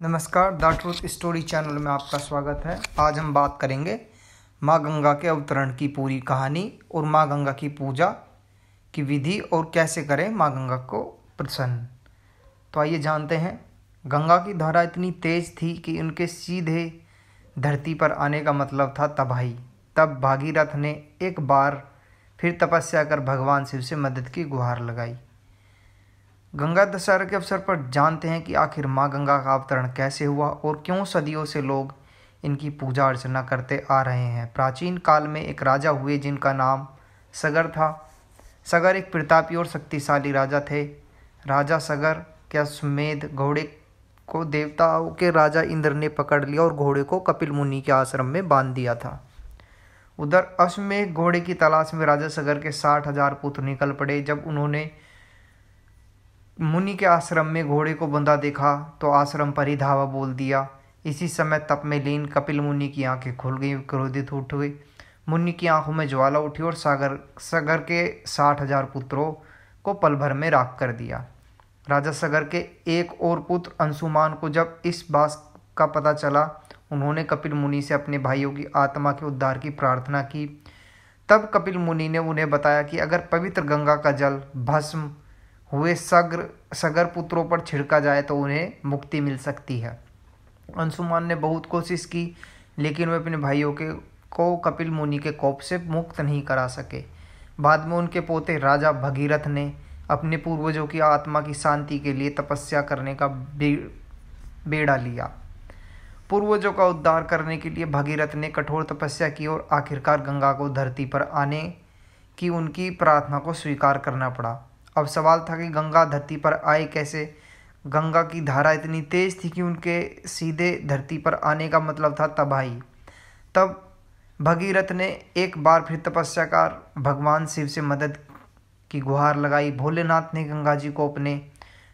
नमस्कार, the truth story channel में आपका स्वागत है। आज हम बात करेंगे माँ गंगा के अवतरण की पूरी कहानी और माँ गंगा की पूजा की विधि और कैसे करें माँ गंगा को प्रसन्न। तो आइए जानते हैं। गंगा की धारा इतनी तेज थी कि उनके सीधे धरती पर आने का मतलब था तबाही। तब भागीरथ ने एक बार फिर तपस्या कर भगवान शिव से मदद की गुहार लगाई। गंगा दशहरा के अवसर पर जानते हैं कि आखिर माँ गंगा का अवतरण कैसे हुआ और क्यों सदियों से लोग इनकी पूजा अर्चना करते आ रहे हैं। प्राचीन काल में एक राजा हुए जिनका नाम सगर था। सगर एक प्रतापी और शक्तिशाली राजा थे। राजा सगर के अश्वमेध घोड़े को देवताओं के राजा इंद्र ने पकड़ लिया और घोड़े को कपिल मुनि के आश्रम में बांध दिया था। उधर अश्वमेध घोड़े की तलाश में राजा सगर के 60,000 पुत्र निकल पड़े। जब उन्होंने मुनि के आश्रम में घोड़े को बंधा देखा तो आश्रम पर ही धावा बोल दिया। इसी समय तप में लीन कपिल मुनि की आंखें खुल गई, क्रोधित उठ गए। मुनि की आंखों में ज्वाला उठी और सगर के 60,000 पुत्रों को पल भर में राख कर दिया। राजा सगर के एक और पुत्र अंशुमान को जब इस बात का पता चला, उन्होंने कपिल मुनि से अपने भाइयों की आत्मा के उद्धार की प्रार्थना की। तब कपिल मुनि ने उन्हें बताया कि अगर पवित्र गंगा का जल भस्म हुए सगर पुत्रों पर छिड़का जाए तो उन्हें मुक्ति मिल सकती है। अंशुमान ने बहुत कोशिश की, लेकिन वे अपने भाइयों को कपिल मुनि के कोप से मुक्त नहीं करा सके। बाद में उनके पोते राजा भगीरथ ने अपने पूर्वजों की आत्मा की शांति के लिए तपस्या करने का बेड़ा लिया। पूर्वजों का उद्धार करने के लिए भगीरथ ने कठोर तपस्या की और आखिरकार गंगा को धरती पर आने की उनकी प्रार्थना को स्वीकार करना पड़ा। अब सवाल था कि गंगा धरती पर आए कैसे। गंगा की धारा इतनी तेज थी कि उनके सीधे धरती पर आने का मतलब था तबाही। तब भगीरथ ने एक बार फिर तपस्या कर भगवान शिव से मदद की गुहार लगाई। भोलेनाथ ने गंगा जी को अपने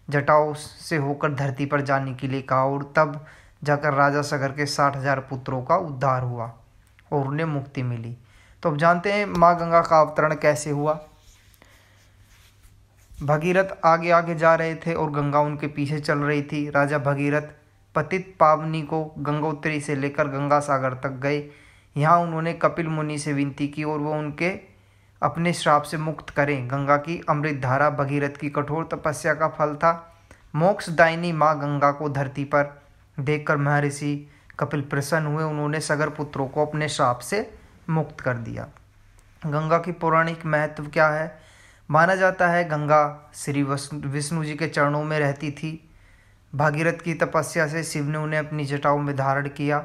जटाओं से होकर धरती पर जाने के लिए कहा और तब जाकर राजा सगर के 60,000 पुत्रों का उद्धार हुआ और उन्हें मुक्ति मिली। तो अब जानते हैं माँ गंगा का अवतरण कैसे हुआ। भगीरथ आगे आगे जा रहे थे और गंगा उनके पीछे चल रही थी। राजा भगीरथ पतित पावनी को गंगोत्री से लेकर गंगा सागर तक गए। यहाँ उन्होंने कपिल मुनि से विनती की और वो उनके अपने श्राप से मुक्त करें। गंगा की अमृत धारा भगीरथ की कठोर तपस्या का फल था। मोक्षदायिनी माँ गंगा को धरती पर देखकर महर्षि कपिल प्रसन्न हुए। उन्होंने सगर पुत्रों को अपने श्राप से मुक्त कर दिया। गंगा की पौराणिक महत्व क्या है। माना जाता है गंगा श्री विष्णु जी के चरणों में रहती थी। भागीरथ की तपस्या से शिव ने उन्हें अपनी जटाओं में धारण किया।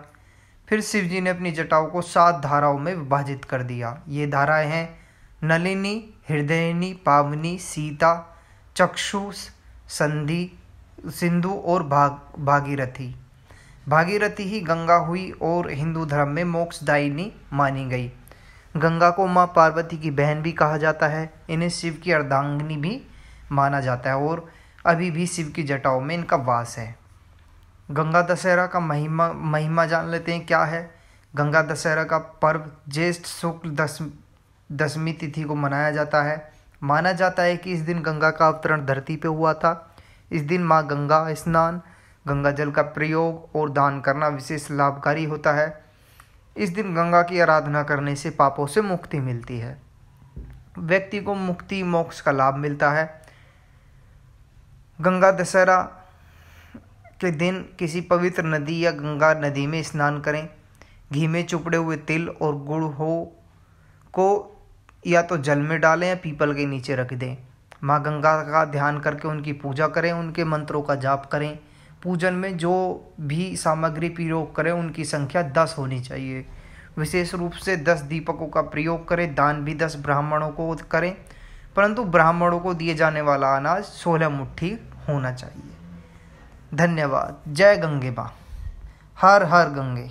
फिर शिव जी ने अपनी जटाओं को 7 धाराओं में विभाजित कर दिया। ये धाराएं हैं नलिनी, हृदयिनी, पावनी, सीता, चक्षु, संधि, सिंधु और भागीरथी। भागीरथी ही गंगा हुई और हिंदू धर्म में मोक्षदायिनी मानी गई। गंगा को माँ पार्वती की बहन भी कहा जाता है। इन्हें शिव की अर्धांगिनी भी माना जाता है और अभी भी शिव की जटाओं में इनका वास है। गंगा दशहरा का महिमा जान लेते हैं क्या है। गंगा दशहरा का पर्व ज्येष्ठ शुक्ल दशमी तिथि को मनाया जाता है। माना जाता है कि इस दिन गंगा का अवतरण धरती पे हुआ था। इस दिन माँ गंगा स्नान, गंगा जल का प्रयोग और दान करना विशेष लाभकारी होता है। इस दिन गंगा की आराधना करने से पापों से मुक्ति मिलती है। व्यक्ति को मुक्ति मोक्ष का लाभ मिलता है। गंगा दशहरा के दिन किसी पवित्र नदी या गंगा नदी में स्नान करें। घी में चुपड़े हुए तिल और गुड़ को या तो जल में डालें या पीपल के नीचे रख दें। माँ गंगा का ध्यान करके उनकी पूजा करें, उनके मंत्रों का जाप करें। पूजन में जो भी सामग्री प्रयोग करें उनकी संख्या 10 होनी चाहिए। विशेष रूप से 10 दीपकों का प्रयोग करें। दान भी 10 ब्राह्मणों को करें, परंतु ब्राह्मणों को दिए जाने वाला अनाज 16 मुट्ठी होना चाहिए। धन्यवाद। जय गंगे माँ। हर हर गंगे।